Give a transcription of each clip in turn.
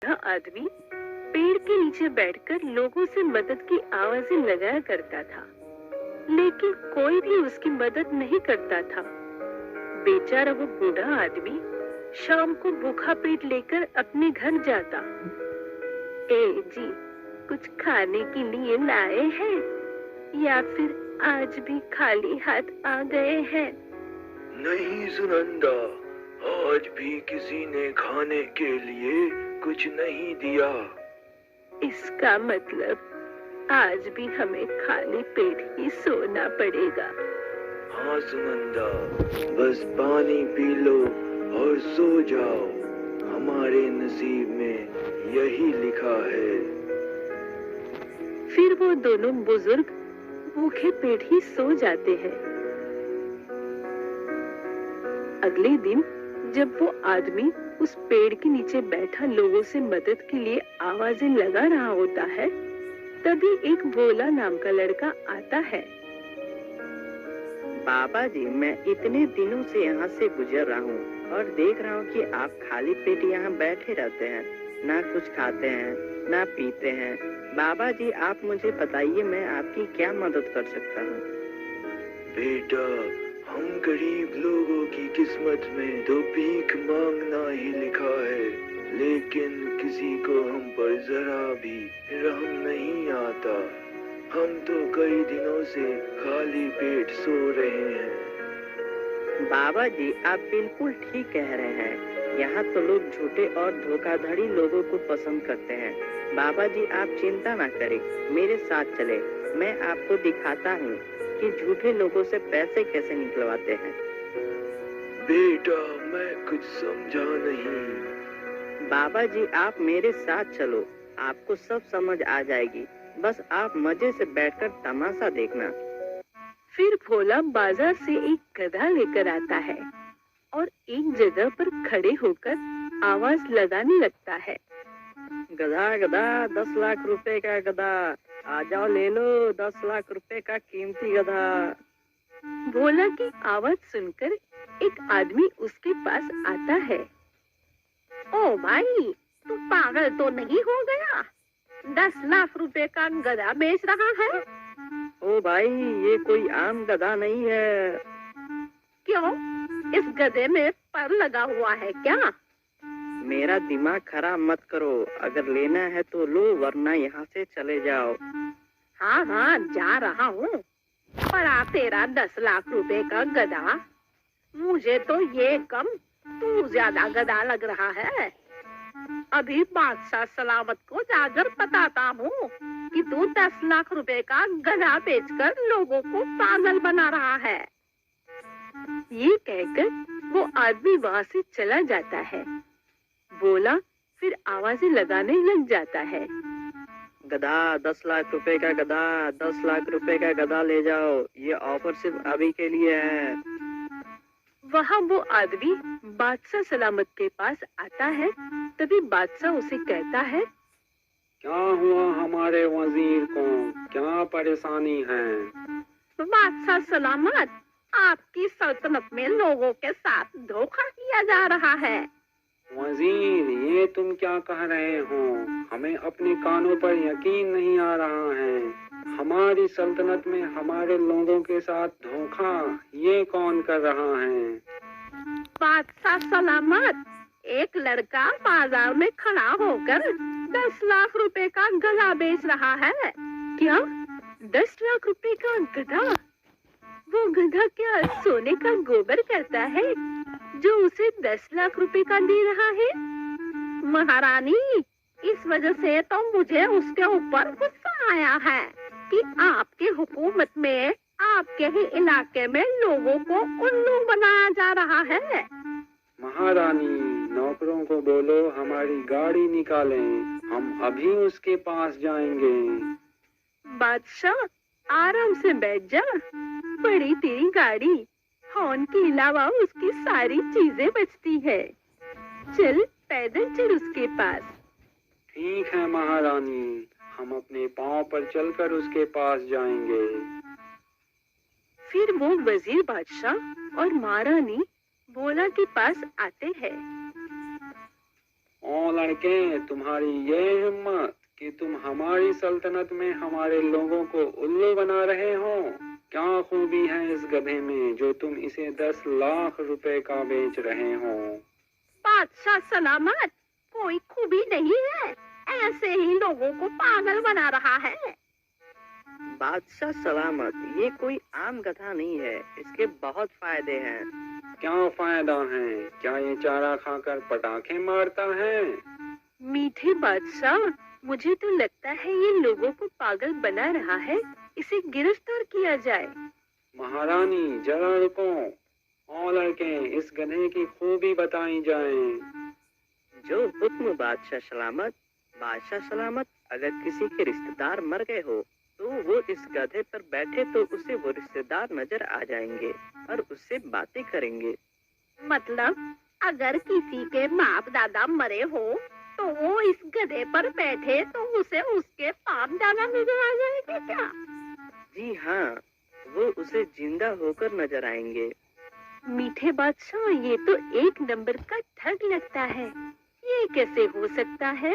यह आदमी पेड़ के नीचे बैठकर लोगों से मदद की आवाजें लगाया करता था, लेकिन कोई भी उसकी मदद नहीं करता था। बेचारा वो बूढ़ा आदमी शाम को भूखा पेट लेकर अपने घर जाता। ए जी, कुछ खाने के लिए लाए हैं या फिर आज भी खाली हाथ आ गए हैं? नहीं सुनंदा, आज भी किसी ने खाने के लिए कुछ नहीं दिया। इसका मतलब आज भी हमें खाली पेट ही सोना पड़ेगा। हाँ सुनंदा, बस पानी पी लो और सो जाओ। हमारे नसीब में यही लिखा है। फिर वो दोनों बुजुर्ग भूखे पेट ही सो जाते हैं। अगले दिन जब वो आदमी उस पेड़ के नीचे बैठा लोगों से मदद के लिए आवाजें लगा रहा होता है, तभी एक भोला नाम का लड़का आता है। बाबा जी, मैं इतने दिनों से यहाँ से गुजर रहा हूँ और देख रहा हूँ कि आप खाली पेट यहाँ बैठे रहते हैं, ना कुछ खाते हैं ना पीते हैं। बाबा जी, आप मुझे बताइए, मैं आपकी क्या मदद कर सकता हूँ? बेटा, हम गरीब लोगों की किस्मत में तो भीख मांगना ही लिखा है, लेकिन किसी को हम पर जरा भी रहम नहीं आता। हम तो कई दिनों से खाली पेट सो रहे हैं। बाबा जी, आप बिल्कुल ठीक कह रहे हैं। यहाँ तो लोग झूठे और धोखाधड़ी लोगों को पसंद करते हैं। बाबा जी, आप चिंता ना करें, मेरे साथ चले। मैं आपको दिखाता हूँ कि झूठे लोगों से पैसे कैसे निकलवाते हैं। बेटा, मैं कुछ समझा नहीं। बाबा जी, आप मेरे साथ चलो, आपको सब समझ आ जाएगी। बस आप मजे से बैठकर तमाशा देखना। फिर भोला बाजार से एक गधा लेकर आता है और एक जगह पर खड़े होकर आवाज लगाने लगता है। गधा गधा, 10 लाख रुपए का गधा, आ जाओ ले लो 10 लाख रुपए का कीमती गधा। भोला की आवाज सुनकर एक आदमी उसके पास आता है। ओ भाई, तू पागल तो नहीं हो गया? 10 लाख रुपए का गधा बेच रहा है? ओ भाई, ये कोई आम गधा नहीं है। क्यों? इस गधे में पर लगा हुआ है क्या? मेरा दिमाग खराब मत करो, अगर लेना है तो लो, वरना यहाँ से चले जाओ। हाँ हाँ, जा रहा हूँ। पर तेरा 10 लाख रुपए का गधा, मुझे तो ये कम तू ज्यादा गधा लग रहा है। अभी बादशाह सलामत को जाकर बताता हूँ कि तू 10 लाख रुपए का गधा बेचकर लोगों को पागल बना रहा है। ये कहकर वो आदमी वहाँ से चला जाता है। बोला फिर आवाजें लगाने लग जाता है। गधा, 10 लाख रुपए का गधा, 10 लाख रुपए का गधा ले जाओ, ये ऑफर सिर्फ अभी के लिए है। वहाँ वो आदमी बादशाह सलामत के पास आता है। तभी बादशाह उसे कहता है, क्या हुआ हमारे वजीर को, क्या परेशानी है? बादशाह सलामत, आपकी सल्तनत में लोगों के साथ धोखा किया जा रहा है। वजीर, ये तुम क्या कह रहे हो? हमें अपने कानों पर यकीन नहीं आ रहा है। हमारी सल्तनत में हमारे लोगों के साथ धोखा, ये कौन कर रहा है? बादशाह सलामत, एक लड़का बाजार में खड़ा होकर 10 लाख रुपए का गधा बेच रहा है। क्या? 10 लाख रुपए का गधा? वो गधा क्या सोने का गोबर करता है जो उसे 10 लाख रुपए का दे रहा है? महारानी, इस वजह से तो मुझे उसके ऊपर गुस्सा आया है कि आपकी हुकूमत में, आपके ही इलाके में लोगों को उल्लू बनाया जा रहा है। महारानी, नौकरों को बोलो हमारी गाड़ी निकालें, हम अभी उसके पास जाएंगे। बादशाह, आराम से बैठ जा, बड़ी तेरी गाड़ी, हॉर्न के अलावा उसकी सारी चीजें बचती है। चल पैदल चल उसके पास। ठीक है महारानी, हम अपने पाँव पर चलकर उसके पास जाएंगे। फिर वो वजीर बादशाह और महारानी भोला के पास आते हैं। ओ लड़के, तुम्हारी ये हिम्मत कि तुम हमारी सल्तनत में हमारे लोगों को उल्लू बना रहे हो। क्या खूबी है इस गधे में जो तुम इसे 10 लाख रुपए का बेच रहे हो? बादशाह सलामत, कोई खूबी नहीं है, ऐसे ही लोगों को पागल बना रहा है। बादशाह सलामत, ये कोई आम गधा नहीं है, इसके बहुत फायदे हैं। क्या फायदा है? क्या ये चारा खाकर पटाखे मारता है? मीठे बादशाह, मुझे तो लगता है ये लोगों को पागल बना रहा है, इसे गिरफ्तार किया जाए। महारानी जरा रुको, और लड़के इस गधे की खूबी बताई जाए। जो हुक्म बादशाह सलामत। बादशाह सलामत, अगर किसी के रिश्तेदार मर गए हो तो वो इस गधे पर बैठे तो उसे वो रिश्तेदार नजर आ जाएंगे और उससे बातें करेंगे। मतलब अगर किसी के बाप दादा मरे हो तो वो इस गधे पर बैठे तो उसे उसके बाप दादा नजर आ जाएंगे क्या? जी हाँ, वो उसे जिंदा होकर नजर आएंगे। मीठे बादशाह, ये तो एक नंबर का ठग लगता है, ये कैसे हो सकता है?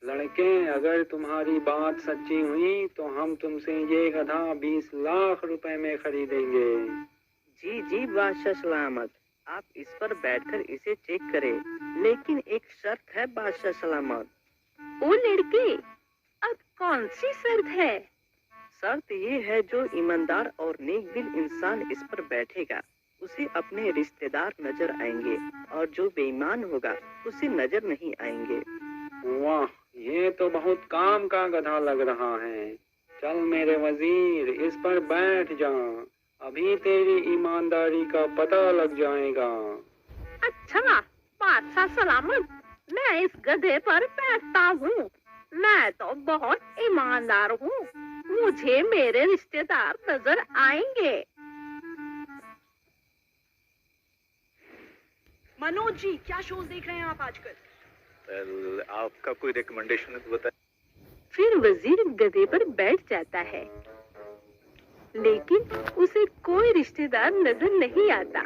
लड़के, अगर तुम्हारी बात सच्ची हुई तो हम तुमसे ये गधा 20 लाख रुपए में खरीदेंगे। जी जी बादशाह सलामत, आप इस पर बैठकर इसे चेक करें, लेकिन एक शर्त है बादशाह सलामत। ओ लड़के, अब कौन सी शर्त है? शर्त ये है, जो ईमानदार और नेकदिल इंसान इस पर बैठेगा उसे अपने रिश्तेदार नजर आएंगे और जो बेईमान होगा उसे नजर नहीं आएंगे। वाह, ये तो बहुत काम का गधा लग रहा है। चल मेरे वजीर, इस पर बैठ जा, अभी तेरी ईमानदारी का पता लग जाएगा। अच्छा बादशाह सलामत, मैं इस गधे पर बैठता हूँ। मैं तो बहुत ईमानदार हूँ, मुझे मेरे रिश्तेदार नजर आएंगे। मनोज जी, क्या शोज देख रहे हैं आप आजकल? आपका कोई रिकमेंडेशन है तो बताएं। फिर वजीर गधे पर बैठ जाता है, लेकिन उसे कोई रिश्तेदार नजर नहीं आता।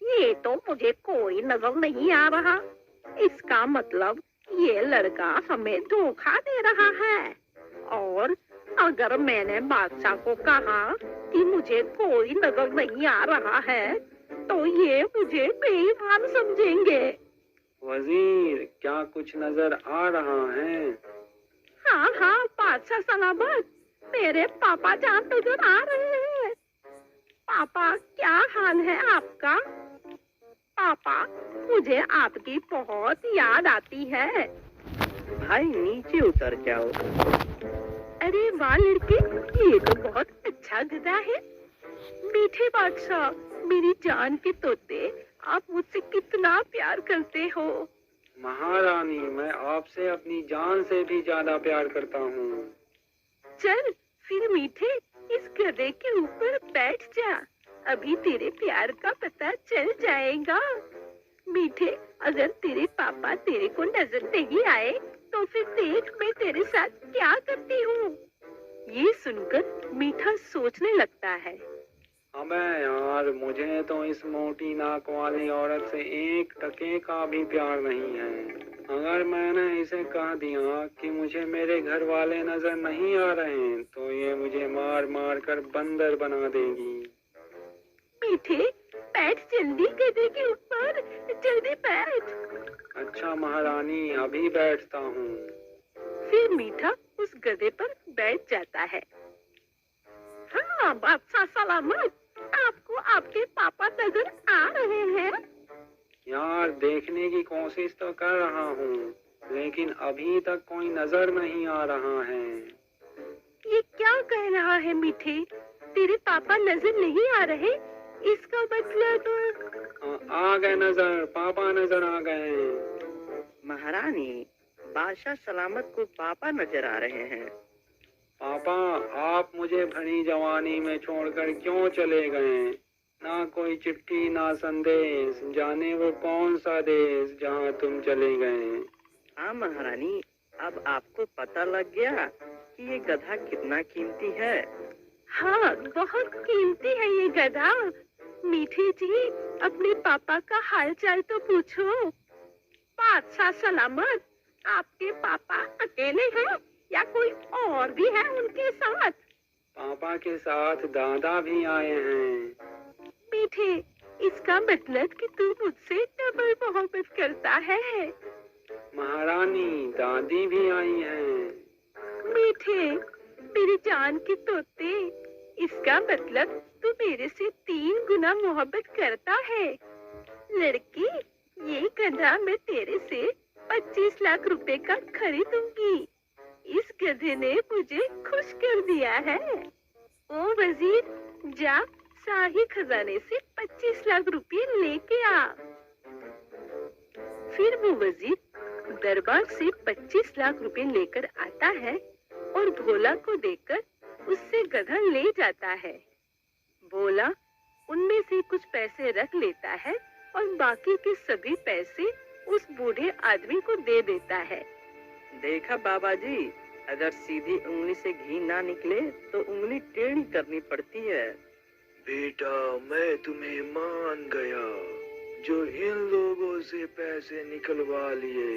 ये तो मुझे कोई नजर नहीं आ रहा, इसका मतलब ये लड़का हमें धोखा दे रहा है। और अगर मैंने बादशाह को कहा कि मुझे कोई नजर नहीं आ रहा है तो ये मुझे बेईमान समझेंगे। वजीर, क्या कुछ नजर आ रहा है? हाँ हाँ बादशाह सलामत, मेरे पापा जान नजर आ रहे हैं। पापा, क्या हाल है आपका? पापा, मुझे आपकी बहुत याद आती है। भाई नीचे उतर जाओ। अरे वाह लड़के, ये तो बहुत अच्छा गधा है। मीठे बादशाह, मेरी जान के तोते, आप मुझसे कितना प्यार करते हो। महारानी, मैं आपसे अपनी जान से भी ज्यादा प्यार करता हूँ। चल फिर मीठे, इस गधे के ऊपर बैठ जा, अभी तेरे प्यार का पता चल जाएगा। मीठे, अगर तेरे पापा तेरे को नजर नहीं आए तो फिर देख मैं तेरे साथ क्या करती हूँ। ये सुनकर मीठा सोचने लगता है। अबे यार, मुझे तो इस मोटी नाक वाली औरत से एक टके का भी प्यार नहीं है। अगर मैंने इसे कह दिया कि मुझे मेरे घर वाले नजर नहीं आ रहे तो ये मुझे मार मार कर बंदर बना देगी। मीठे, बैठ जल्दी गधे के ऊपर, जल्दी बैठ। अच्छा महारानी, अभी बैठता हूँ। फिर मीठा उस गधे पर बैठ जाता है। हाँ बादशाह सलामत, आपको आपके पापा नजर आ रहे हैं। यार, देखने की कोशिश तो कर रहा हूँ, लेकिन अभी तक कोई नजर नहीं आ रहा है। ये क्या कह रहा है मीठे? तेरे पापा नजर नहीं आ रहे? इसका मतलब आ गए नजर, पापा नजर आ गए। महारानी, बादशाह सलामत को पापा नजर आ रहे हैं। पापा, आप मुझे भरी जवानी में छोड़कर क्यों चले गए? ना कोई चिट्ठी ना संदेश, जाने वो कौन सा देश जहाँ तुम चले गए। हाँ महारानी, अब आपको पता लग गया कि ये गधा कितना कीमती है। हाँ, बहुत कीमती है ये गधा। मीठे जी, अपने पापा का हालचाल तो पूछो। बादशाह सलामत, आपके पापा अकेले हैं या कोई और भी है उनके साथ? पापा के साथ दादा भी आए हैं। मीठे, इसका मतलब कि तू मुझसे डबल मोहब्बत करता है। महारानी, दादी भी आई हैं। मीठे, मेरी जान के तोते, इसका मतलब तू मेरे से 3 गुना मोहब्बत करता है। लड़की, ये गधा मैं तेरे से 25 लाख रुपए का खरीदूंगी। इस गधे ने मुझे खुश कर दिया है। ओ वजीर, जा शाही खजाने से 25 लाख रुपए लेके आ। फिर वो वजीर दरबार से 25 लाख रुपए लेकर आता है और भोला को देकर उससे गधा ले जाता है। भोला उनमें से कुछ पैसे रख लेता है और बाकी के सभी पैसे उस बूढ़े आदमी को दे देता है। देखा बाबा जी, अगर सीधी उंगली से घी ना निकले तो उंगली टेढ़ी करनी पड़ती है। बेटा, मैं तुम्हें मान गया जो इन लोगों से पैसे निकलवा लिए।